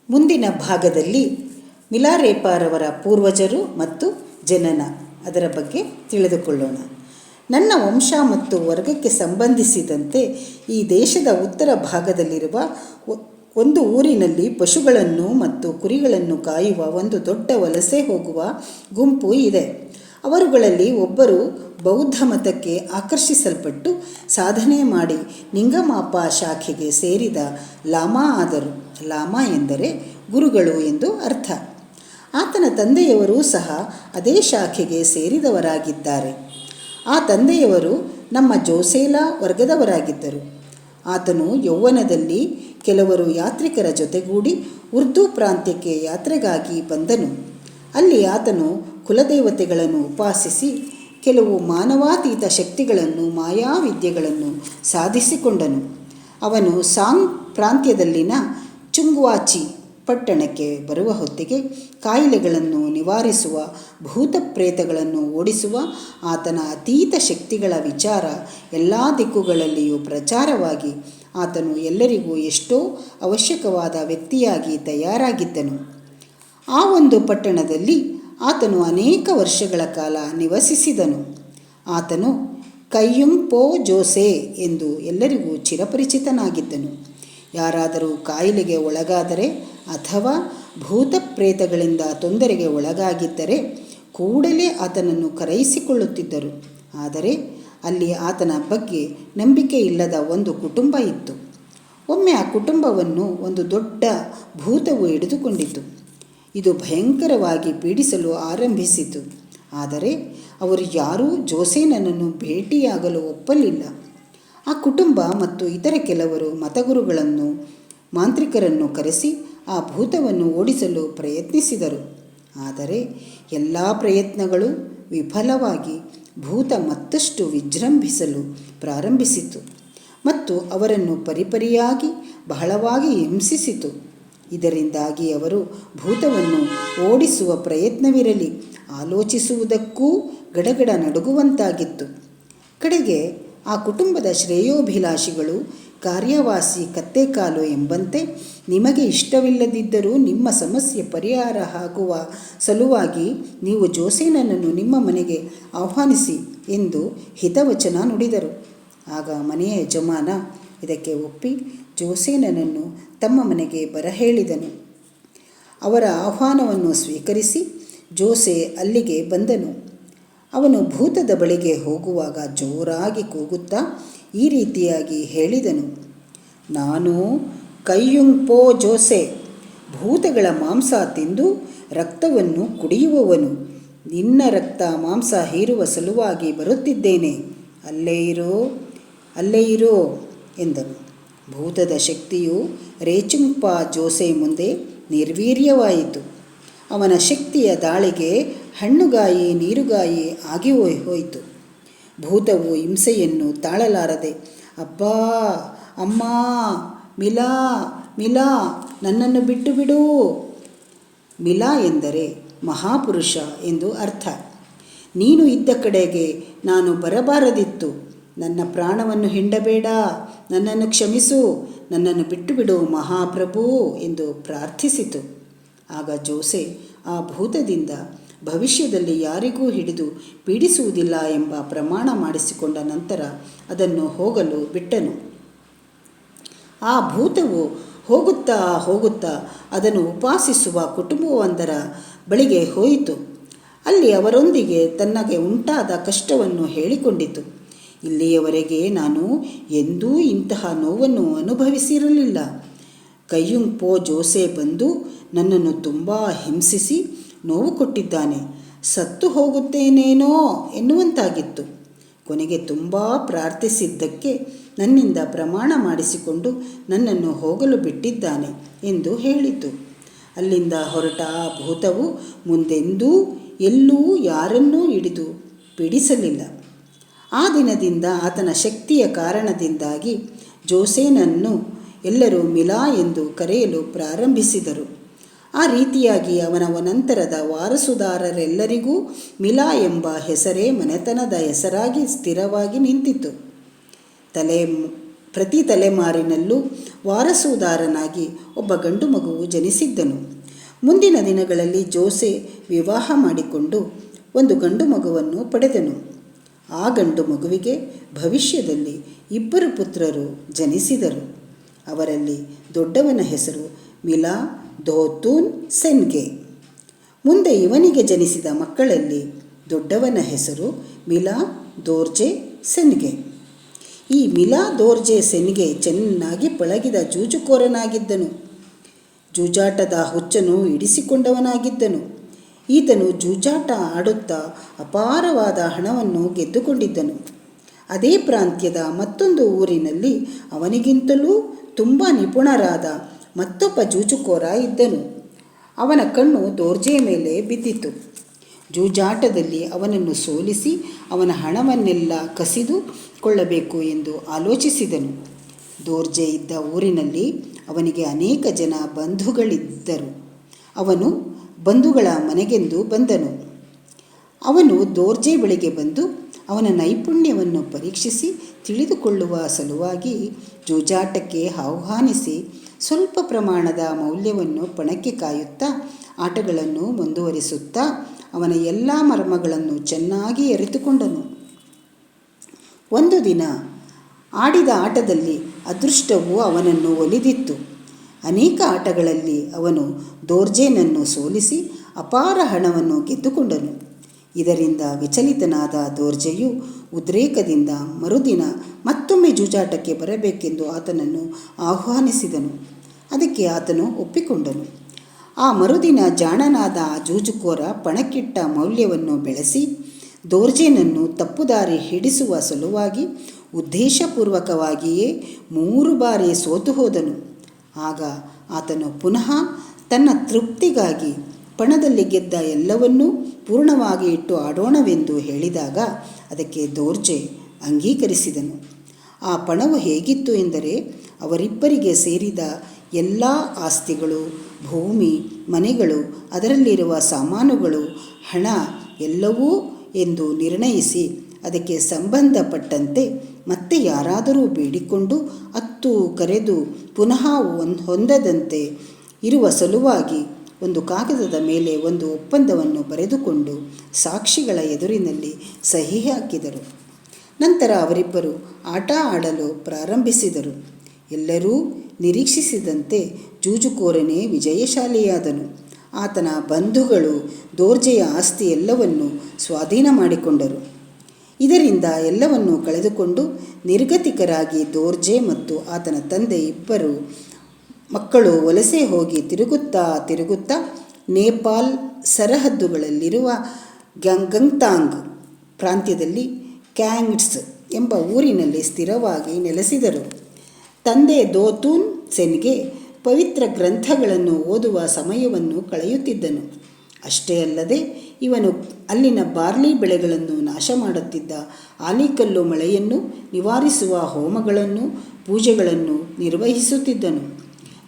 ಮುಂದಿನ ಭಾಗದಲ್ಲಿ ಮಿಲಾರೇಪಾರವರ ಪೂರ್ವಜರು ಮತ್ತು ಜನನ ಅದರ ಬಗ್ಗೆ ತಿಳಿದುಕೊಳ್ಳೋಣ. ನನ್ನ ವಂಶ ಮತ್ತು ವರ್ಗಕ್ಕೆ ಸಂಬಂಧಿಸಿದಂತೆ ಈ ದೇಶದ ಉತ್ತರ ಭಾಗದಲ್ಲಿರುವ ಒಂದು ಊರಿನಲ್ಲಿ ಪಶುಗಳನ್ನು ಮತ್ತು ಕುರಿಗಳನ್ನು ಕಾಯುವ ಒಂದು ದೊಡ್ಡ ವಲಸೆ ಹೋಗುವ ಗುಂಪು ಇದೆ. ಅವರುಗಳಲ್ಲಿ ಒಬ್ಬರು ಬೌದ್ಧ ಮತಕ್ಕೆ ಆಕರ್ಷಿಸಲ್ಪಟ್ಟು ಸಾಧನೆ ಮಾಡಿ ನಿಂಗಮಾಪ ಶಾಖೆಗೆ ಸೇರಿದ ಲಾಮಾ ಆದರು. ಲಾಮಾ ಎಂದರೆ ಗುರುಗಳು ಎಂದು ಅರ್ಥ. ಆತನ ತಂದೆಯವರೂ ಸಹ ಅದೇ ಶಾಖೆಗೆ ಸೇರಿದವರಾಗಿದ್ದಾರೆ. ಆ ತಂದೆಯವರು ನಮ್ಮ ಜೋಸೇಲ ವರ್ಗದವರಾಗಿದ್ದರು. ಆತನು ಯೌವನದಲ್ಲಿ ಕೆಲವರು ಯಾತ್ರಿಕರ ಜೊತೆಗೂಡಿ ಉರ್ದು ಪ್ರಾಂತ್ಯಕ್ಕೆ ಯಾತ್ರೆಗಾಗಿ ಬಂದನು. ಅಲ್ಲಿ ಆತನು ಕುಲದೇವತೆಗಳನ್ನು ಉಪಾಸಿಸಿ ಕೆಲವು ಮಾನವಾತೀತ ಶಕ್ತಿಗಳನ್ನು ಮಾಯಾವಿದ್ಯೆಗಳನ್ನು ಸಾಧಿಸಿಕೊಂಡನು. ಅವನು ಸಾಂಗ್ ಪ್ರಾಂತ್ಯದಲ್ಲಿನ ಚುಂಗ್ವಾಚಿ ಪಟ್ಟಣಕ್ಕೆ ಬರುವ ಹೊತ್ತಿಗೆ ಕಾಯಿಲೆಗಳನ್ನು ನಿವಾರಿಸುವ, ಭೂತ ಪ್ರೇತಗಳನ್ನು ಓಡಿಸುವ ಆತನ ಅತೀತ ಶಕ್ತಿಗಳ ವಿಚಾರ ಎಲ್ಲ ದಿಕ್ಕುಗಳಲ್ಲಿಯೂ ಪ್ರಚಾರವಾಗಿ ಆತನು ಎಲ್ಲರಿಗೂ ಎಷ್ಟೋ ಅವಶ್ಯಕವಾದ ವ್ಯಕ್ತಿಯಾಗಿ ತಯಾರಾಗಿದ್ದನು. ಆ ಒಂದು ಪಟ್ಟಣದಲ್ಲಿ ಆತನು ಅನೇಕ ವರ್ಷಗಳ ಕಾಲ ನಿವಸಿಸಿದನು. ಆತನು ಕಯ್ಯುಂಗ್ ಪೋ ಜೋಸೆ ಎಂದು ಎಲ್ಲರಿಗೂ ಚಿರಪರಿಚಿತನಾಗಿದ್ದನು. ಯಾರಾದರೂ ಕಾಯಿಲೆಗೆ ಒಳಗಾದರೆ ಅಥವಾ ಭೂತ ಪ್ರೇತಗಳಿಂದ ತೊಂದರೆಗೆ ಒಳಗಾಗಿದ್ದರೆ ಕೂಡಲೇ ಆತನನ್ನು ಕರೆಯಿಸಿಕೊಳ್ಳುತ್ತಿದ್ದರು. ಆದರೆ ಅಲ್ಲಿ ಆತನ ಬಗ್ಗೆ ನಂಬಿಕೆ ಇಲ್ಲದ ಒಂದು ಕುಟುಂಬ ಇತ್ತು. ಒಮ್ಮೆ ಆ ಕುಟುಂಬವನ್ನು ಒಂದು ದೊಡ್ಡ ಭೂತವು ಹಿಡಿದುಕೊಂಡಿತು. ಇದು ಭಯಂಕರವಾಗಿ ಪೀಡಿಸಲು ಆರಂಭಿಸಿತು. ಆದರೆ ಅವರು ಯಾರೂ ಜೋಸೇನನನ್ನು ಭೇಟಿಯಾಗಲು ಒಪ್ಪಲಿಲ್ಲ. ಆ ಕುಟುಂಬ ಮತ್ತು ಇತರ ಕೆಲವರು ಮತಗುರುಗಳನ್ನು, ಮಾಂತ್ರಿಕರನ್ನು ಕರೆಸಿ ಆ ಭೂತವನ್ನು ಓಡಿಸಲು ಪ್ರಯತ್ನಿಸಿದರು. ಆದರೆ ಎಲ್ಲ ಪ್ರಯತ್ನಗಳು ವಿಫಲವಾಗಿ ಭೂತ ಮತ್ತಷ್ಟು ವಿಜೃಂಭಿಸಲು ಪ್ರಾರಂಭಿಸಿತು ಮತ್ತು ಅವರನ್ನು ಪರಿಪರಿಯಾಗಿ ಬಹಳವಾಗಿ ಹಿಂಸಿಸಿತು. ಇದರಿಂದಾಗಿ ಅವರು ಭೂತವನ್ನು ಓಡಿಸುವ ಪ್ರಯತ್ನವಿರಲಿ ಆಲೋಚಿಸುವುದಕ್ಕೂ ಗಡಗಡ ನಡುಗುವಂತಾಗಿತ್ತು. ಕಡೆಗೆ ಆ ಕುಟುಂಬದ ಶ್ರೇಯೋಭಿಲಾಷಿಗಳು ಕಾರ್ಯವಾಸಿ ಕತ್ತೆಕಾಲು ಎಂಬಂತೆ ನಿಮಗೆ ಇಷ್ಟವಿಲ್ಲದಿದ್ದರೂ ನಿಮ್ಮ ಸಮಸ್ಯೆ ಪರಿಹಾರ ಆಗುವ ಸಲುವಾಗಿ ನೀವು ಜೋಸೇನನನ್ನು ನಿಮ್ಮ ಮನೆಗೆ ಆಹ್ವಾನಿಸಿ ಎಂದು ಹಿತವಚನ ನುಡಿದರು. ಆಗ ಮನೆಯ ಯಜಮಾನ ಇದಕ್ಕೆ ಒಪ್ಪಿ ಜೋಸೇನನನ್ನು ತಮ್ಮ ಮನೆಗೆ ಬರಹೇಳಿದನು. ಅವರ ಆಹ್ವಾನವನ್ನು ಸ್ವೀಕರಿಸಿ ಜೋಸೆ ಅಲ್ಲಿಗೆ ಬಂದನು. ಅವನು ಭೂತದ ಬಳಿಗೆ ಹೋಗುವಾಗ ಜೋರಾಗಿ ಕೂಗುತ್ತಾ ಈ ರೀತಿಯಾಗಿ ಹೇಳಿದನು: ನಾನು ಕಯ್ಯುಂಗ್ ಪೋ ಜೋಸೆ, ಭೂತಗಳ ಮಾಂಸ ತಿಂದು ರಕ್ತವನ್ನು ಕುಡಿಯುವವನು. ನಿನ್ನ ರಕ್ತ ಮಾಂಸ ಹೀರುವ ಸಲುವಾಗಿ ಬರುತ್ತಿದ್ದೇನೆ. ಅಲ್ಲೇ ಇರೋ ಎಂದನು. ಭೂತದ ಶಕ್ತಿಯು ರೇಚುಂಗ್ಪಾ ಜೋಸೆ ಮುಂದೆ ನಿರ್ವೀರ್ಯವಾಯಿತು. ಅವನ ಶಕ್ತಿಯ ದಾಳಿಗೆ ಹಣ್ಣುಗಾಯಿ ನೀರುಗಾಯಿ ಆಗಿ ಹೋಯಿತು. ಭೂತವು ಹಿಂಸೆಯನ್ನು ತಾಳಲಾರದೆ ಅಬ್ಬಾ, ಅಮ್ಮ, ಮಿಲಾ, ಮಿಲಾ, ನನ್ನನ್ನು ಬಿಟ್ಟು ಬಿಡು. ಮಿಲಾ ಎಂದರೆ ಮಹಾಪುರುಷ ಎಂದು ಅರ್ಥ. ನೀನು ಇದ್ದ ಕಡೆಗೆ ನಾನು ಬರಬಾರದಿತ್ತು. ನನ್ನ ಪ್ರಾಣವನ್ನು ಹಿಂಡಬೇಡ, ನನ್ನನ್ನು ಕ್ಷಮಿಸು, ನನ್ನನ್ನು ಬಿಟ್ಟು ಬಿಡು ಮಹಾಪ್ರಭು ಎಂದು ಪ್ರಾರ್ಥಿಸಿತು. ಆಗ ಜೋಸೆ ಆ ಭೂತದಿಂದ ಭವಿಷ್ಯದಲ್ಲಿ ಯಾರಿಗೂ ಹಿಡಿದು ಪೀಡಿಸುವುದಿಲ್ಲ ಎಂಬ ಪ್ರಮಾಣ ಮಾಡಿಸಿಕೊಂಡ ನಂತರ ಅದನ್ನು ಹೋಗಲು ಬಿಟ್ಟನು. ಆ ಭೂತವು ಹೋಗುತ್ತಾ ಹೋಗುತ್ತಾ ಅದನ್ನು ಉಪಾಸಿಸುವ ಕುಟುಂಬವೊಂದರ ಬಳಿಗೆ ಹೋಯಿತು. ಅಲ್ಲಿ ಅವರೊಂದಿಗೆ ತನಗೆ ಉಂಟಾದ ಕಷ್ಟವನ್ನು ಹೇಳಿಕೊಂಡಿತು. ಇಲ್ಲಿಯವರೆಗೆ ನಾನು ಎಂದೂ ಇಂತಹ ನೋವನ್ನು ಅನುಭವಿಸಿರಲಿಲ್ಲ. ಕಯ್ಯುಂಗ್ ಪೋ ಜೋಸೆ ಬಂದು ನನ್ನನ್ನು ತುಂಬ ಹಿಂಸಿಸಿ ನೋವು ಕೊಟ್ಟಿದ್ದಾನೆ. ಸತ್ತು ಹೋಗುತ್ತೇನೇನೋ ಎನ್ನುವಂತಾಗಿತ್ತು. ಕೊನೆಗೆ ತುಂಬ ಪ್ರಾರ್ಥಿಸಿದ್ದಕ್ಕೆ ನನ್ನಿಂದ ಪ್ರಮಾಣ ಮಾಡಿಸಿಕೊಂಡು ನನ್ನನ್ನು ಹೋಗಲು ಬಿಟ್ಟಿದ್ದಾನೆ ಎಂದು ಹೇಳಿತು. ಅಲ್ಲಿಂದ ಹೊರಟ ಆ ಭೂತವು ಮುಂದೆಂದೂ ಎಲ್ಲೂ ಯಾರನ್ನೂ ಹಿಡಿದು ಪೀಡಿಸಲಿಲ್ಲ. ಆ ದಿನದಿಂದ ಆತನ ಶಕ್ತಿಯ ಕಾರಣದಿಂದಾಗಿ ಜೋಸೇನನ್ನು ಎಲ್ಲರೂ ಮಿಲಾ ಎಂದು ಕರೆಯಲು ಪ್ರಾರಂಭಿಸಿದರು. ಆ ರೀತಿಯಾಗಿ ಅವನ ನಂತರದ ವಾರಸುದಾರರೆಲ್ಲರಿಗೂ ಮಿಲಾ ಎಂಬ ಹೆಸರೇ ಮನೆತನದ ಹೆಸರಾಗಿ ಸ್ಥಿರವಾಗಿ ನಿಂತಿತು. ಪ್ರತಿ ತಲೆಮಾರಿನಲ್ಲೂ ವಾರಸುದಾರನಾಗಿ ಒಬ್ಬ ಗಂಡು ಮಗುವು ಜನಿಸಿದ್ದನು. ಮುಂದಿನ ದಿನಗಳಲ್ಲಿ ಜೋಸೆ ವಿವಾಹ ಮಾಡಿಕೊಂಡು ಒಂದು ಗಂಡು ಮಗುವನ್ನು ಪಡೆದನು. ಆ ಗಂಡು ಮಗುವಿಗೆ ಭವಿಷ್ಯದಲ್ಲಿ 2 ಪುತ್ರರು ಜನಿಸಿದರು. ಅವರಲ್ಲಿ ದೊಡ್ಡವನ ಹೆಸರು ಮಿಲಾ ದೋತೂನ್ ಸೆನ್ಗೆ. ಮುಂದೆ ಇವನಿಗೆ ಜನಿಸಿದ ಮಕ್ಕಳಲ್ಲಿ ದೊಡ್ಡವನ ಹೆಸರು ಮಿಲಾ ದೋರ್ಜೆ ಸೆನ್ಗೆ. ಈ ಮಿಲಾ ದೋರ್ಜೆ ಸೆನ್ಗೆ ಚೆನ್ನಾಗಿ ಪಳಗಿದ ಜೂಜುಕೋರನಾಗಿದ್ದನು. ಜೂಜಾಟದ ಹುಚ್ಚನ್ನು ಇಡಿಸಿಕೊಂಡವನಾಗಿದ್ದನು. ಈತನು ಜೂಜಾಟ ಆಡುತ್ತಾ ಅಪಾರವಾದ ಹಣವನ್ನು ಗೆದ್ದುಕೊಂಡಿದ್ದನು. ಅದೇ ಪ್ರಾಂತ್ಯದ ಮತ್ತೊಂದು ಊರಿನಲ್ಲಿ ಅವನಿಗಿಂತಲೂ ತುಂಬ ನಿಪುಣರಾದ ಮತ್ತೊಬ್ಬ ಜೂಜುಕೋರ ಇದ್ದನು. ಅವನ ಕಣ್ಣು ದೋರ್ಜೆಯ ಮೇಲೆ ಬಿದ್ದಿತು. ಜೂಜಾಟದಲ್ಲಿ ಅವನನ್ನು ಸೋಲಿಸಿ ಅವನ ಹಣವನ್ನೆಲ್ಲ ಕಸಿದುಕೊಳ್ಳಬೇಕು ಎಂದು ಆಲೋಚಿಸಿದನು. ದೋರ್ಜೆ ಇದ್ದ ಊರಿನಲ್ಲಿ ಅವನಿಗೆ ಅನೇಕ ಜನ ಬಂಧುಗಳಿದ್ದರು. ಅವನು ಬಂಧುಗಳ ಮನೆಗೆಂದು ಬಂದನು. ಅವನು ದೋರ್ಜೆ ಬಳಿಗೆ ಬಂದು ಅವನ ನೈಪುಣ್ಯವನ್ನು ಪರೀಕ್ಷಿಸಿ ತಿಳಿದುಕೊಳ್ಳುವ ಸಲುವಾಗಿ ಜೂಜಾಟಕ್ಕೆ ಆಹ್ವಾನಿಸಿ ಸ್ವಲ್ಪ ಪ್ರಮಾಣದ ಮೌಲ್ಯವನ್ನು ಪಣಕ್ಕೆ ಕಾಯುತ್ತಾ ಆಟಗಳನ್ನು ಮುಂದುವರಿಸುತ್ತಾ ಅವನ ಎಲ್ಲ ಮರ್ಮಗಳನ್ನು ಚೆನ್ನಾಗಿ ಅರಿತುಕೊಂಡನು. ಒಂದು ದಿನ ಆಡಿದ ಆಟದಲ್ಲಿ ಅದೃಷ್ಟವು ಅವನನ್ನು ಒಲಿದಿತ್ತು. ಅನೇಕ ಆಟಗಳಲ್ಲಿ ಅವನು ದೋರ್ಜೆನನ್ನು ಸೋಲಿಸಿ ಅಪಾರ ಹಣವನ್ನು ಗೆದ್ದುಕೊಂಡನು. ಇದರಿಂದ ವಿಚಲಿತನಾದ ದೋರ್ಜೆಯು ಉದ್ರೇಕದಿಂದ ಮರುದಿನ ಮತ್ತೊಮ್ಮೆ ಜೂಜಾಟಕ್ಕೆ ಬರಬೇಕೆಂದು ಆತನನ್ನು ಆಹ್ವಾನಿಸಿದನು. ಅದಕ್ಕೆ ಆತನು ಒಪ್ಪಿಕೊಂಡನು. ಆ ಮರುದಿನ ಜಾಣನಾದ ಆ ಜೂಜುಕೋರ ಪಣಕ್ಕಿಟ್ಟ ಮೌಲ್ಯವನ್ನು ಬೆಳೆಸಿ ದೋರ್ಜೆನನ್ನು ತಪ್ಪುದಾರಿ ಹಿಡಿಸುವ ಸಲುವಾಗಿ ಉದ್ದೇಶಪೂರ್ವಕವಾಗಿಯೇ 3 ಬಾರಿ ಸೋತು ಹೋದನು. ಆಗ ಆತನು ಪುನಃ ತನ್ನ ತೃಪ್ತಿಗಾಗಿ ಪಣದಲ್ಲಿ ಗೆದ್ದ ಎಲ್ಲವನ್ನೂ ಪೂರ್ಣವಾಗಿ ಇಟ್ಟು ಆಡೋಣವೆಂದು ಹೇಳಿದಾಗ ಅದಕ್ಕೆ ದೋರ್ಜೆ ಅಂಗೀಕರಿಸಿದನು. ಆ ಪಣವು ಹೇಗಿತ್ತು ಎಂದರೆ ಅವರಿಬ್ಬರಿಗೆ ಸೇರಿದ ಎಲ್ಲ ಆಸ್ತಿಗಳು, ಭೂಮಿ, ಮನೆಗಳು, ಅದರಲ್ಲಿರುವ ಸಾಮಾನುಗಳು, ಹಣ ಎಲ್ಲವೂ ಎಂದು ನಿರ್ಣಯಿಸಿ ಅದಕ್ಕೆ ಸಂಬಂಧಪಟ್ಟಂತೆ ಮತ್ತೆ ಯಾರಾದರೂ ಬೇಡಿಕೊಂಡು ಅತ್ತು ಕರೆದು ಪುನಃ ಹೊಂದದಂತೆ ಇರುವ ಸಲುವಾಗಿ ಒಂದು ಕಾಗದದ ಮೇಲೆ ಒಂದು ಒಪ್ಪಂದವನ್ನು ಬರೆದುಕೊಂಡು ಸಾಕ್ಷಿಗಳ ಎದುರಿನಲ್ಲಿ ಸಹಿ ಹಾಕಿದರು. ನಂತರ ಅವರಿಬ್ಬರು ಆಟ ಆಡಲು ಪ್ರಾರಂಭಿಸಿದರು. ಎಲ್ಲರೂ ನಿರೀಕ್ಷಿಸಿದಂತೆ ಜೂಜುಕೋರನೇ ವಿಜಯಶಾಲಿಯಾದನು. ಆತನ ಬಂಧುಗಳು ದೋರ್ಜೆಯ ಆಸ್ತಿ ಎಲ್ಲವನ್ನು ಸ್ವಾಧೀನ ಮಾಡಿಕೊಂಡರು. ಇದರಿಂದ ಎಲ್ಲವನ್ನೂ ಕಳೆದುಕೊಂಡು ನಿರ್ಗತಿಕರಾಗಿ ದೋರ್ಜೆ ಮತ್ತು ಆತನ ತಂದೆ 2 ಮಕ್ಕಳು ವಲಸೆ ಹೋಗಿ ತಿರುಗುತ್ತಾ ನೇಪಾಲ್ ಸರಹದ್ದುಗಳಲ್ಲಿರುವ ಗಂಗ್ತಾಂಗ್ ಪ್ರಾಂತ್ಯದಲ್ಲಿ ಕ್ಯಾಂಗ್ಟ್ಸ್ ಎಂಬ ಊರಿನಲ್ಲಿ ಸ್ಥಿರವಾಗಿ ನೆಲೆಸಿದರು. ತಂದೆ ದೋತೂನ್ ಸೆನ್ಗೆ ಪವಿತ್ರ ಗ್ರಂಥಗಳನ್ನು ಓದುವ ಸಮಯವನ್ನು ಕಳೆಯುತ್ತಿದ್ದನು. ಅಷ್ಟೇ ಅಲ್ಲದೆ ಇವನು ಅಲ್ಲಿನ ಬಾರ್ಲಿ ಬೆಳೆಗಳನ್ನು ನಾಶ ಮಾಡುತ್ತಿದ್ದ ಆಲಿಕಲ್ಲು ಮಳೆಯನ್ನು ನಿವಾರಿಸುವ ಹೋಮಗಳನ್ನು, ಪೂಜೆಗಳನ್ನು ನಿರ್ವಹಿಸುತ್ತಿದ್ದನು.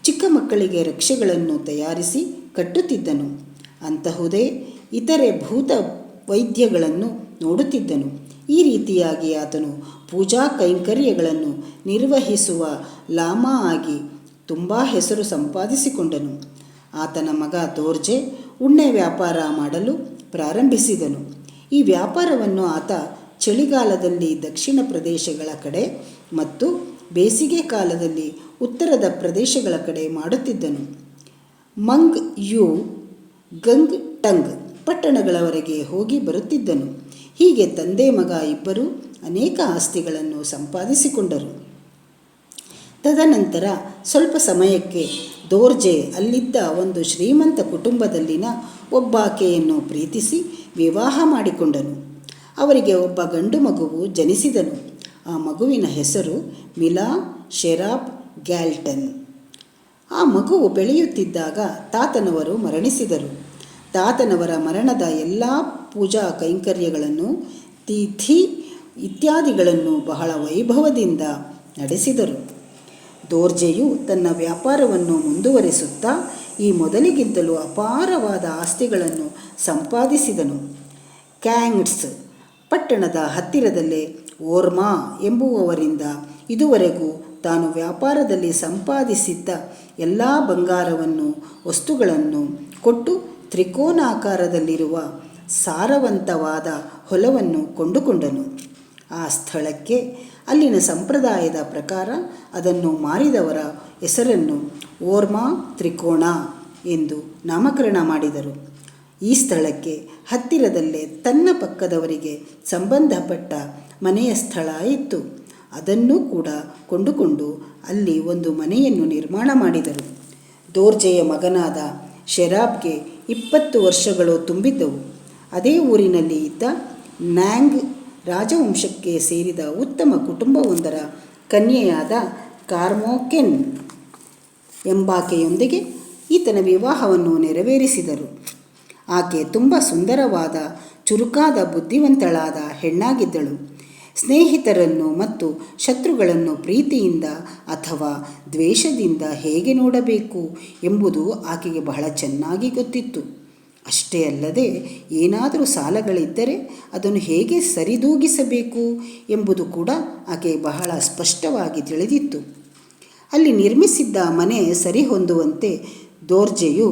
ಚಿಕ್ಕ ಮಕ್ಕಳಿಗೆ ರಕ್ಷೆಗಳನ್ನು ತಯಾರಿಸಿ ಕಟ್ಟುತ್ತಿದ್ದನು. ಅಂತಹುದೇ ಇತರೆ ಭೂತ ವೈದ್ಯಗಳನ್ನು ನೋಡುತ್ತಿದ್ದನು. ಈ ರೀತಿಯಾಗಿ ಆತನು ಪೂಜಾ ಕೈಂಕರ್ಯಗಳನ್ನು ನಿರ್ವಹಿಸುವ ಲಾಮಾ ಆಗಿ ತುಂಬ ಹೆಸರು ಸಂಪಾದಿಸಿಕೊಂಡನು. ಆತನ ಮಗ ದೋರ್ಜೆ ಉಣ್ಣೆ ವ್ಯಾಪಾರ ಮಾಡಲು ಪ್ರಾರಂಭಿಸಿದನು. ಈ ವ್ಯಾಪಾರವನ್ನು ಆತ ಚಳಿಗಾಲದಲ್ಲಿ ದಕ್ಷಿಣ ಪ್ರದೇಶಗಳ ಕಡೆ ಮತ್ತು ಬೇಸಿಗೆ ಕಾಲದಲ್ಲಿ ಉತ್ತರದ ಪ್ರದೇಶಗಳ ಕಡೆ ಮಾಡುತ್ತಿದ್ದನು. ಮಂಗ್ ಯು, ಗಂಗ್ ಟಂಗ್ ಪಟ್ಟಣಗಳವರೆಗೆ ಹೋಗಿ ಬರುತ್ತಿದ್ದನು. ಹೀಗೆ ತಂದೆ ಮಗ ಇಬ್ಬರು ಅನೇಕ ಆಸ್ತಿಗಳನ್ನು ಸಂಪಾದಿಸಿಕೊಂಡರು. ತದನಂತರ ಸ್ವಲ್ಪ ಸಮಯಕ್ಕೆ ದೋರ್ಜೆ ಅಲ್ಲಿದ್ದ ಒಂದು ಶ್ರೀಮಂತ ಕುಟುಂಬದಲ್ಲಿನ ಒಬ್ಬಾಕೆಯನ್ನು ಪ್ರೀತಿಸಿ ವಿವಾಹ ಮಾಡಿಕೊಂಡನು. ಅವರಿಗೆ ಒಬ್ಬ ಗಂಡು ಮಗುವು ಜನಿಸಿದನು. ಆ ಮಗುವಿನ ಹೆಸರು ಮಿಲಾ ಶೆರಾಪ್ ಗ್ಯಾಲ್ಟನ್. ಆ ಮಗುವು ಬೆಳೆಯುತ್ತಿದ್ದಾಗ ತಾತನವರು ಮರಣಿಸಿದರು. ತಾತನವರ ಮರಣದ ಎಲ್ಲ ಪೂಜಾ ಕೈಂಕರ್ಯಗಳನ್ನು, ತಿಥಿ ಇತ್ಯಾದಿಗಳನ್ನು ಬಹಳ ವೈಭವದಿಂದ ನಡೆಸಿದರು. ದೋರ್ಜೆಯು ತನ್ನ ವ್ಯಾಪಾರವನ್ನು ಮುಂದುವರಿಸುತ್ತಾ ಈ ಮೊದಲಿಗಿಂತಲೂ ಅಪಾರವಾದ ಆಸ್ತಿಗಳನ್ನು ಸಂಪಾದಿಸಿದನು. ಕ್ಯಾಂಗ್ಟ್ಸ್ ಪಟ್ಟಣದ ಹತ್ತಿರದಲ್ಲೇ ಓರ್ಮಾ ಎಂಬುವವರಿಂದ ಇದುವರೆಗೂ ತಾನು ವ್ಯಾಪಾರದಲ್ಲಿ ಸಂಪಾದಿಸಿದ್ದ ಎಲ್ಲ ಬಂಗಾರವನ್ನು ವಸ್ತುಗಳನ್ನು ಕೊಟ್ಟು ತ್ರಿಕೋನಾಕಾರದಲ್ಲಿರುವ ಸಾರವಂತವಾದ ಹೊಲವನ್ನು ಕೊಂಡುಕೊಂಡನು. ಆ ಸ್ಥಳಕ್ಕೆ ಅಲ್ಲಿನ ಸಂಪ್ರದಾಯದ ಪ್ರಕಾರ ಅದನ್ನು ಮಾರಿದವರ ಹೆಸರನ್ನು ಓರ್ಮಾ ತ್ರಿಕೋಣ ಎಂದು ನಾಮಕರಣ ಮಾಡಿದರು. ಈ ಸ್ಥಳಕ್ಕೆ ಹತ್ತಿರದಲ್ಲೇ ತನ್ನ ಪಕ್ಕದವರಿಗೆ ಸಂಬಂಧಪಟ್ಟ ಮನೆಯ ಸ್ಥಳ ಇತ್ತು. ಅದನ್ನೂ ಕೂಡ ಕೊಂಡುಕೊಂಡು ಅಲ್ಲಿ ಒಂದು ಮನೆಯನ್ನು ನಿರ್ಮಾಣ ಮಾಡಿದರು. ದೋರ್ಜೆಯ ಮಗನಾದ ಶೆರಾಬ್ಗೆ 20 ವರ್ಷಗಳು ತುಂಬಿದ್ದವು. ಅದೇ ಊರಿನಲ್ಲಿ ಇದ್ದ ನ್ಯಾಂಗ್ ರಾಜವಂಶಕ್ಕೆ ಸೇರಿದ ಉತ್ತಮ ಕುಟುಂಬವೊಂದರ ಕನ್ಯೆಯಾದ ಕಾರ್ಮೋಕೆನ್ ಎಂಬಾಕೆಯೊಂದಿಗೆ ಈತನ ವಿವಾಹವನ್ನು ನೆರವೇರಿಸಿದರು. ಆಕೆ ತುಂಬ ಸುಂದರವಾದ, ಚುರುಕಾದ, ಬುದ್ಧಿವಂತಳಾದ ಹೆಣ್ಣಾಗಿದ್ದಳು. ಸ್ನೇಹಿತರನ್ನು ಮತ್ತು ಶತ್ರುಗಳನ್ನು ಪ್ರೀತಿಯಿಂದ ಅಥವಾ ದ್ವೇಷದಿಂದ ಹೇಗೆ ನೋಡಬೇಕು ಎಂಬುದು ಆಕೆಗೆ ಬಹಳ ಚೆನ್ನಾಗಿ ಗೊತ್ತಿತ್ತು. ಅಷ್ಟೇ ಅಲ್ಲದೆ ಏನಾದರೂ ಸಾಲಗಳಿದ್ದರೆ ಅದನ್ನು ಹೇಗೆ ಸರಿದೂಗಿಸಬೇಕು ಎಂಬುದು ಕೂಡ ಆಕೆ ಬಹಳ ಸ್ಪಷ್ಟವಾಗಿ ತಿಳಿದಿತ್ತು. ಅಲ್ಲಿ ನಿರ್ಮಿಸಿದ್ದ ಮನೆ ಸರಿಹೊಂದುವಂತೆ ದೋರ್ಜೆಯು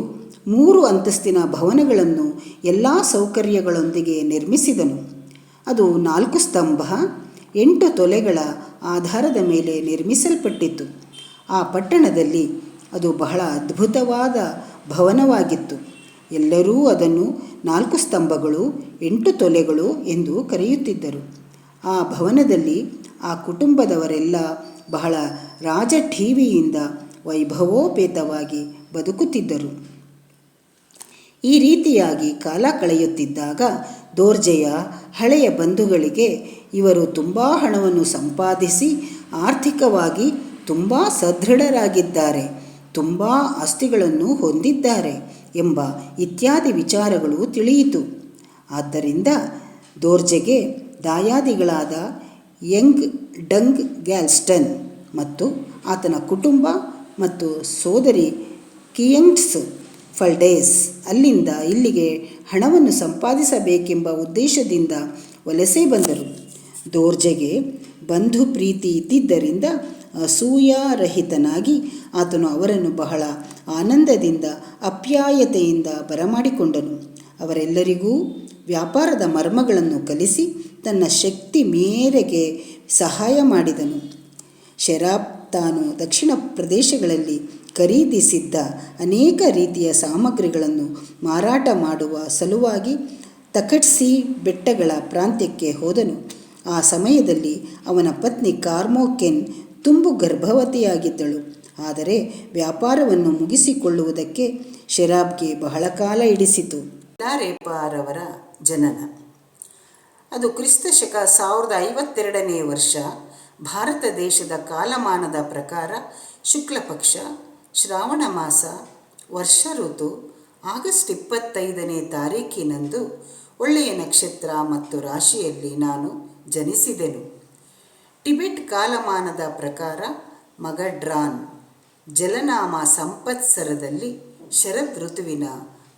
3 ಅಂತಸ್ತಿನ ಭವನಗಳನ್ನು ಎಲ್ಲ ಸೌಕರ್ಯಗಳೊಂದಿಗೆ ನಿರ್ಮಿಸಿದನು. ಅದು 4 ಸ್ತಂಭ 8 ತೊಲೆಗಳ ಆಧಾರದ ಮೇಲೆ ನಿರ್ಮಿಸಲ್ಪಟ್ಟಿತ್ತು. ಆ ಪಟ್ಟಣದಲ್ಲಿ ಅದು ಬಹಳ ಅದ್ಭುತವಾದ ಭವನವಾಗಿತ್ತು. ಎಲ್ಲರೂ ಅದನ್ನು 4 ಸ್ತಂಭಗಳು 8 ತೊಲೆಗಳು ಎಂದು ಕರೆಯುತ್ತಿದ್ದರು. ಆ ಭವನದಲ್ಲಿ ಆ ಕುಟುಂಬದವರೆಲ್ಲ ಬಹಳ ರಾಜಠೀವಿಯಿಂದ ವೈಭವೋಪೇತವಾಗಿ ಬದುಕುತ್ತಿದ್ದರು. ಈ ರೀತಿಯಾಗಿ ಕಾಲ ಕಳೆಯುತ್ತಿದ್ದಾಗ ದೋರ್ಜೆಯ ಹಳೆಯ ಬಂಧುಗಳಿಗೆ ಇವರು ತುಂಬ ಹಣವನ್ನು ಸಂಪಾದಿಸಿ ಆರ್ಥಿಕವಾಗಿ ತುಂಬ ಸದೃಢರಾಗಿದ್ದಾರೆ, ತುಂಬ ಆಸ್ತಿಗಳನ್ನು ಹೊಂದಿದ್ದಾರೆ ಎಂಬ ಇತ್ಯಾದಿ ವಿಚಾರಗಳು ತಿಳಿಯಿತು. ಆದ್ದರಿಂದ ದೋರ್ಜೆಗೆ ದಾಯಾದಿಗಳಾದ ಯಂಗ್ ಡಂಗ್ ಗ್ಯಾಲ್ಸ್ಟನ್ ಮತ್ತು ಆತನ ಕುಟುಂಬ ಮತ್ತು ಸೋದರಿ ಕಿಯಂಗ್ಸ್ ಫಲ್ಡೇಸ್ ಅಲ್ಲಿಂದ ಇಲ್ಲಿಗೆ ಹಣವನ್ನು ಸಂಪಾದಿಸಬೇಕೆಂಬ ಉದ್ದೇಶದಿಂದ ವಲಸೆ ಬಂದರು. ದೋರ್ಜೆಗೆ ಬಂಧು ಪ್ರೀತಿ ಇದ್ದಿದ್ದರಿಂದ ಅಸೂಯಾರಹಿತನಾಗಿ ಆತನು ಅವರನ್ನು ಬಹಳ ಆನಂದದಿಂದ ಅಪ್ಯಾಯತೆಯಿಂದ ಬರಮಾಡಿಕೊಂಡನು. ಅವರೆಲ್ಲರಿಗೂ ವ್ಯಾಪಾರದ ಮರ್ಮಗಳನ್ನು ಕಲಿಸಿ ತನ್ನ ಶಕ್ತಿ ಮೇರೆಗೆ ಸಹಾಯ ಮಾಡಿದನು. ಶೆರಾಬ್ ತಾನು ದಕ್ಷಿಣ ಪ್ರದೇಶಗಳಲ್ಲಿ ಖರೀದಿಸಿದ್ದ ಅನೇಕ ರೀತಿಯ ಸಾಮಗ್ರಿಗಳನ್ನು ಮಾರಾಟ ಮಾಡುವ ಸಲುವಾಗಿ ತಕಟ್ಸಿ ಬೆಟ್ಟಗಳ ಪ್ರಾಂತ್ಯಕ್ಕೆ ಹೋದನು. ಆ ಸಮಯದಲ್ಲಿ ಅವನ ಪತ್ನಿ ಕಾರ್ಮೋಕೆನ್ ತುಂಬು ಗರ್ಭವತಿಯಾಗಿದ್ದಳು. ಆದರೆ ವ್ಯಾಪಾರವನ್ನು ಮುಗಿಸಿಕೊಳ್ಳುವುದಕ್ಕೆ ಶೆರಾಬ್ಗೆ ಬಹಳ ಕಾಲ ಹಿಡಿಸಿತು. ಲಾರೇಪಾರವರ ಜನನ. ಅದು ಕ್ರಿಸ್ತ ಶಕ 1052ನೇ ವರ್ಷ. ಭಾರತ ದೇಶದ ಕಾಲಮಾನದ ಪ್ರಕಾರ ಶುಕ್ಲಪಕ್ಷ, ಶ್ರಾವಣ ಮಾಸ, ವರ್ಷ ಋತು, ಆಗಸ್ಟ್ 25ನೇ ತಾರೀಕಿನಂದು ಒಳ್ಳೆಯ ನಕ್ಷತ್ರ ಮತ್ತು ರಾಶಿಯಲ್ಲಿ ನಾನು ಜನಿಸಿದೆನು. ಟಿಬೆಟ್ ಕಾಲಮಾನದ ಪ್ರಕಾರ ಮಗಡ್ರಾನ್ ಜಲನಾಮ ಸಂಪತ್ಸರದಲ್ಲಿ ಶರದ್ ಋತುವಿನ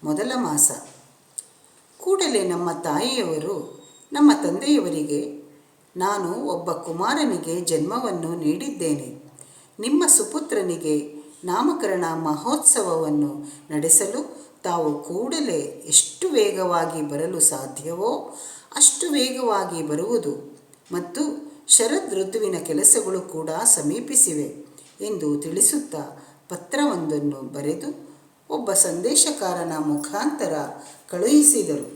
ಮೊದಲ ಮಾಸ. ಕೂಡಲೇ ನಮ್ಮ ತಾಯಿಯವರು ನಮ್ಮ ತಂದೆಯವರಿಗೆ, ನಾನು ಒಬ್ಬ ಕುಮಾರನಿಗೆ ಜನ್ಮವನ್ನು ನೀಡಿದ್ದೇನೆ. ನಿಮ್ಮ ಸುಪುತ್ರನಿಗೆ ನಾಮಕರಣ ಮಹೋತ್ಸವವನ್ನು ನಡೆಸಲು ತಾವು ಕೂಡಲೇ ಎಷ್ಟು ವೇಗವಾಗಿ ಬರಲು ಸಾಧ್ಯವೋ ಅಷ್ಟು ವೇಗವಾಗಿ ಬರುವುದು ಮತ್ತು ಶರದ್ ಋತುವಿನ ಕೆಲಸಗಳು ಕೂಡ ಸಮೀಪಿಸಿವೆ ಎಂದು ತಿಳಿಸುತ್ತಾ ಪತ್ರವೊಂದನ್ನು ಬರೆದು ಒಬ್ಬ ಸಂದೇಶಕಾರನ ಮುಖಾಂತರ ಕಳುಹಿಸಿದರು.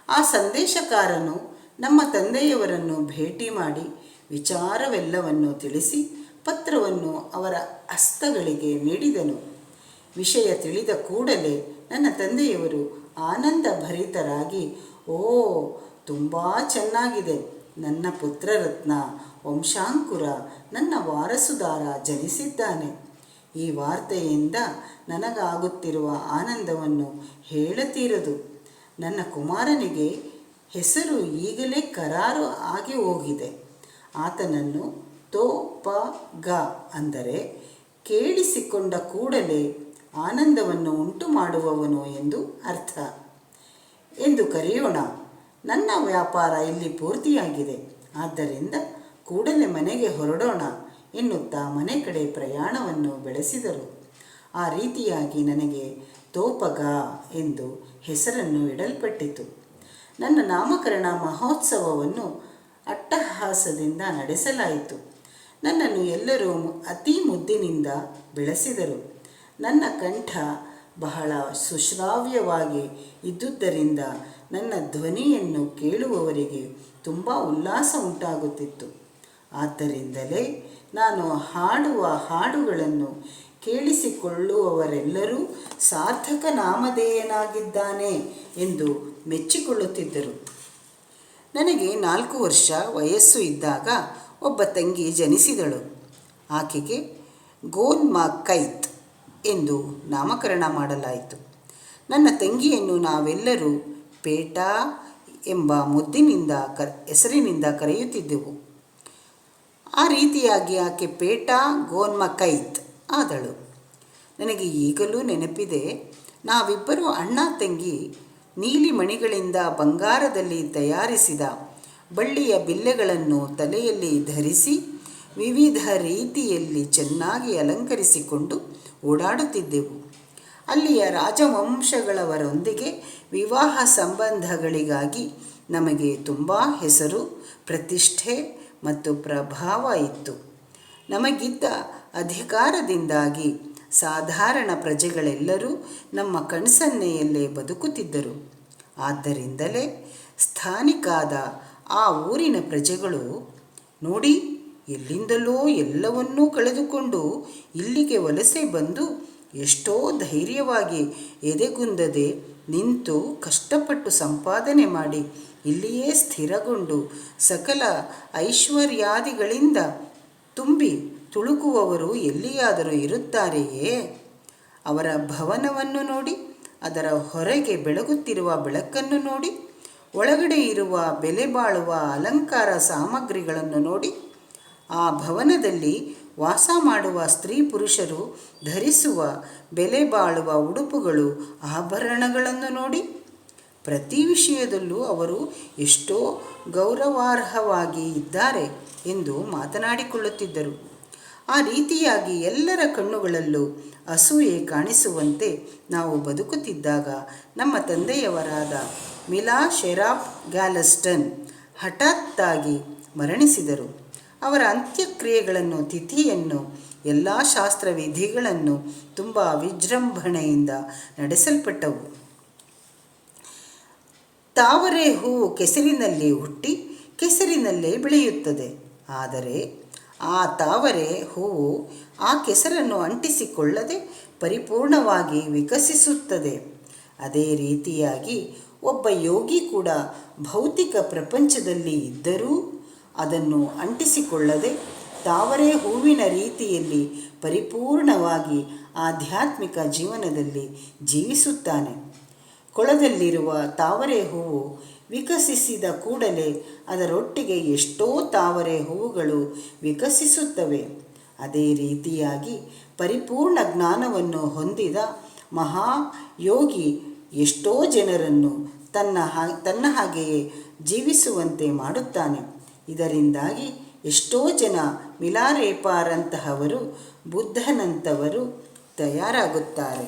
ಆ ಸಂದೇಶಕಾರನು ನಮ್ಮ ತಂದೆಯವರನ್ನು ಭೇಟಿ ಮಾಡಿ ವಿಚಾರವೆಲ್ಲವನ್ನು ತಿಳಿಸಿ ಪತ್ರವನ್ನು ಅವರ ಹಸ್ತಗಳಿಗೆ ನೀಡಿದನು. ವಿಷಯ ತಿಳಿದ ಕೂಡಲೇ ನನ್ನ ತಂದೆಯವರು ಆನಂದಭರಿತರಾಗಿ, ಓ, ತುಂಬ ಚೆನ್ನಾಗಿದೆ, ನನ್ನ ಪುತ್ರರತ್ನ ವಂಶಾಂಕುರ, ನನ್ನ ವಾರಸುದಾರ ಜನಿಸಿದ್ದಾನೆ. ಈ ವಾರ್ತೆಯಿಂದ ನನಗಾಗುತ್ತಿರುವ ಆನಂದವನ್ನು ಹೇಳತೀರದು. ನನ್ನ ಕುಮಾರನಿಗೆ ಹೆಸರು ಈಗಲೇ ಕರಾರು ಆಗಿ ಹೋಗಿದೆ. ಆತನನ್ನು ತೋ-ಪ-ಗ ಅಂದರೆ ಕೇಳಿಸಿಕೊಂಡ ಕೂಡಲೇ ಆನಂದವನ್ನು ಉಂಟು ಮಾಡುವವನು ಎಂದು ಅರ್ಥ ಎಂದು ಕರೆಯೋಣ. ನನ್ನ ವ್ಯಾಪಾರ ಇಲ್ಲಿ ಪೂರ್ತಿಯಾಗಿದೆ. ಆದ್ದರಿಂದ ಕೂಡಲೇ ಮನೆಗೆ ಹೊರಡೋಣ ಎನ್ನುತ್ತಾ ಮನೆ ಕಡೆ ಪ್ರಯಾಣವನ್ನು ಬೆಳೆಸಿದರು. ಆ ರೀತಿಯಾಗಿ ನನಗೆ ತೋಪಗ ಎಂದು ಹೆಸರನ್ನು ಇಡಲ್ಪಟ್ಟಿತು. ನನ್ನ ನಾಮಕರಣ ಮಹೋತ್ಸವವನ್ನು ಅಟ್ಟಹಾಸದಿಂದ ನಡೆಸಲಾಯಿತು. ನನ್ನನ್ನು ಎಲ್ಲರೂ ಅತಿ ಮುದ್ದಿನಿಂದ ಬೆಳೆಸಿದರು. ನನ್ನ ಕಂಠ ಬಹಳ ಸುಶ್ರಾವ್ಯವಾಗಿ ಇದ್ದುದರಿಂದ ನನ್ನ ಧ್ವನಿಯನ್ನು ಕೇಳುವವರಿಗೆ ತುಂಬ ಉಲ್ಲಾಸ ಉಂಟಾಗುತ್ತಿತ್ತು. ಆದ್ದರಿಂದಲೇ ನಾನು ಹಾಡುವ ಹಾಡುಗಳನ್ನು ಕೇಳಿಸಿಕೊಳ್ಳುವವರೆಲ್ಲರೂ ಸಾರ್ಥಕ ನಾಮಧೇಯನಾಗಿದ್ದಾನೆ ಎಂದು ಮೆಚ್ಚಿಕೊಳ್ಳುತ್ತಿದ್ದರು. ನನಗೆ 4 ವರ್ಷ ವಯಸ್ಸು ಇದ್ದಾಗ ಒಬ್ಬ ತಂಗಿ ಜನಿಸಿದಳು. ಆಕೆಗೆ ಗೋನ್ಮಾಕೈತ್ ಎಂದು ನಾಮಕರಣ ಮಾಡಲಾಯಿತು. ನನ್ನ ತಂಗಿಯನ್ನು ನಾವೆಲ್ಲರೂ ಪೇಟಾ ಎಂಬ ಮುದ್ದಿನಿಂದ ಹೆಸರಿನಿಂದ ಕರೆಯುತ್ತಿದ್ದೆವು. ಆ ರೀತಿಯಾಗಿ ಆಕೆ ಪೇಟಾ ಗೋನ್ಮಾಕೈತ್ ಆದಳು. ನನಗೆ ಈಗಲೂ ನೆನಪಿದೆ, ನಾವಿಬ್ಬರು ಅಣ್ಣ ತಂಗಿ ನೀಲಿ ಮಣಿಗಳಿಂದ ಬಂಗಾರದಲ್ಲಿ ತಯಾರಿಸಿದ ಬಳ್ಳಿಯ ಬಿಲ್ಲೆಗಳನ್ನು ತಲೆಯಲ್ಲಿ ಧರಿಸಿ ವಿವಿಧ ರೀತಿಯಲ್ಲಿ ಚೆನ್ನಾಗಿ ಅಲಂಕರಿಸಿಕೊಂಡು ಓಡಾಡುತ್ತಿದ್ದೆವು. ಅಲ್ಲಿಯ ರಾಜವಂಶಗಳವರೊಂದಿಗೆ ವಿವಾಹ ಸಂಬಂಧಗಳಿಗಾಗಿ ನಮಗೆ ತುಂಬ ಹೆಸರು, ಪ್ರತಿಷ್ಠೆ ಮತ್ತು ಪ್ರಭಾವ ಇತ್ತು. ನಮಗಿದ್ದ ಅಧಿಕಾರದಿಂದಾಗಿ ಸಾಧಾರಣ ಪ್ರಜೆಗಳೆಲ್ಲರೂ ನಮ್ಮ ಕಣ್ಸನ್ನೆಯಲ್ಲೇ ಬದುಕುತ್ತಿದ್ದರು. ಆದ್ದರಿಂದಲೇ ಸ್ಥಾನಿಕಾದ ಆ ಊರಿನ ಪ್ರಜೆಗಳು, ನೋಡಿ, ಎಲ್ಲಿಂದಲೋ ಎಲ್ಲವನ್ನೂ ಕಳೆದುಕೊಂಡು ಇಲ್ಲಿಗೆ ವಲಸೆ ಬಂದು ಎಷ್ಟೋ ಧೈರ್ಯವಾಗಿ ಎದೆಗುಂದದೆ ನಿಂತು ಕಷ್ಟಪಟ್ಟು ಸಂಪಾದನೆ ಮಾಡಿ ಇಲ್ಲಿಯೇ ಸ್ಥಿರಗೊಂಡು ಸಕಲ ಐಶ್ವರ್ಯಾದಿಗಳಿಂದ ತುಂಬಿ ತುಳುಕುವವರು ಎಲ್ಲಿಯಾದರೂ ಇರುತ್ತಾರೆಯೇ? ಅವರ ಭವನವನ್ನು ನೋಡಿ, ಅದರ ಹೊರಗೆ ಬೆಳಗುತ್ತಿರುವ ಬೆಳಕನ್ನು ನೋಡಿ, ಒಳಗಡೆ ಇರುವ ಬೆಲೆ ಬಾಳುವ ಅಲಂಕಾರ ಸಾಮಗ್ರಿಗಳನ್ನು ನೋಡಿ, ಆ ಭವನದಲ್ಲಿ ವಾಸ ಮಾಡುವ ಸ್ತ್ರೀ ಪುರುಷರು ಧರಿಸುವ ಬೆಲೆ ಬಾಳುವ ಉಡುಪುಗಳು, ಆಭರಣಗಳನ್ನು ನೋಡಿ, ಪ್ರತಿ ವಿಷಯದಲ್ಲೂ ಅವರು ಎಷ್ಟೋ ಗೌರವಾರ್ಹವಾಗಿ ಇದ್ದಾರೆ ಎಂದು ಮಾತನಾಡಿಕೊಳ್ಳುತ್ತಿದ್ದರು. ಆ ರೀತಿಯಾಗಿ ಎಲ್ಲರ ಕಣ್ಣುಗಳಲ್ಲೂ ಅಸೂಯೆ ಕಾಣಿಸುವಂತೆ ನಾವು ಬದುಕುತ್ತಿದ್ದಾಗ ನಮ್ಮ ತಂದೆಯವರಾದ ಮಿಲಾ ಶೆರಾಫ್ ಗ್ಯಾಲಸ್ಟನ್ ಹಠಾತ್ತಾಗಿ ಮರಣಿಸಿದರು. ಅವರ ಅಂತ್ಯಕ್ರಿಯೆಗಳನ್ನು, ತಿಥಿಯನ್ನು, ಎಲ್ಲ ಶಾಸ್ತ್ರವಿಧಿಗಳನ್ನು ತುಂಬ ವಿಜೃಂಭಣೆಯಿಂದ ನಡೆಸಲ್ಪಟ್ಟವು. ತಾವರೆ ಹೂವು ಕೆಸರಿನಲ್ಲಿ ಹುಟ್ಟಿ ಕೆಸರಿನಲ್ಲೇ ಬೆಳೆಯುತ್ತದೆ. ಆದರೆ ಆ ತಾವರೆ ಹೂವು ಆ ಕೆಸರನ್ನು ಅಂಟಿಸಿಕೊಳ್ಳದೆ ಪರಿಪೂರ್ಣವಾಗಿ ವಿಕಸಿಸುತ್ತದೆ. ಅದೇ ರೀತಿಯಾಗಿ ಒಬ್ಬ ಯೋಗಿ ಕೂಡ ಭೌತಿಕ ಪ್ರಪಂಚದಲ್ಲಿ ಇದ್ದರೂ ಅದನ್ನು ಅಂಟಿಸಿಕೊಳ್ಳದೆ ತಾವರೆ ಹೂವಿನ ರೀತಿಯಲ್ಲಿ ಪರಿಪೂರ್ಣವಾಗಿ ಆಧ್ಯಾತ್ಮಿಕ ಜೀವನದಲ್ಲಿ ಜೀವಿಸುತ್ತಾನೆ. ಕೊಳದಲ್ಲಿರುವ ತಾವರೆ ಹೂವು ವಿಕಸಿಸಿದ ಕೂಡಲೇ ಅದರೊಟ್ಟಿಗೆ ಎಷ್ಟೋ ತಾವರೆ ಹೂವುಗಳು ವಿಕಸಿಸುತ್ತವೆ. ಅದೇ ರೀತಿಯಾಗಿ ಪರಿಪೂರ್ಣ ಜ್ಞಾನವನ್ನು ಹೊಂದಿದ ಮಹಾಯೋಗಿ ಎಷ್ಟೋ ಜನರನ್ನು ತನ್ನ ಹಾಗೆಯೇ ಜೀವಿಸುವಂತೆ ಮಾಡುತ್ತಾನೆ. ಇದರಿಂದಾಗಿ ಎಷ್ಟೋ ಜನ ಮಿಲಾರೇಪಾರಂತಹವರು, ಬುದ್ಧನಂತವರು ತಯಾರಾಗುತ್ತಾರೆ.